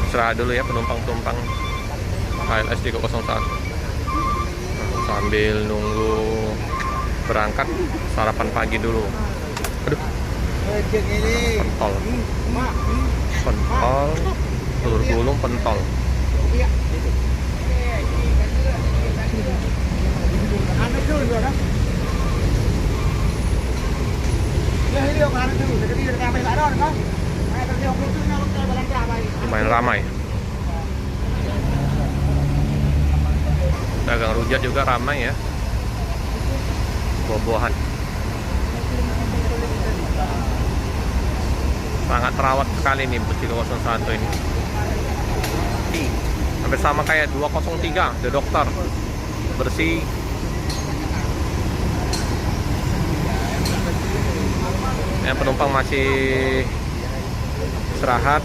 istirahat dulu ya penumpang-penumpang HLS 301. Nah, sambil nunggu berangkat sarapan pagi dulu. Aduh, pentol, pentol, telur gulung pentol. Lumayan ramai. Dagang rujak juga ramai ya. Buah-buahan. Sangat terawat sekali nih bus 301 ini. Hampir sama kayak 203 The Doctor. Bersih. Ya, penumpang masih istirahat.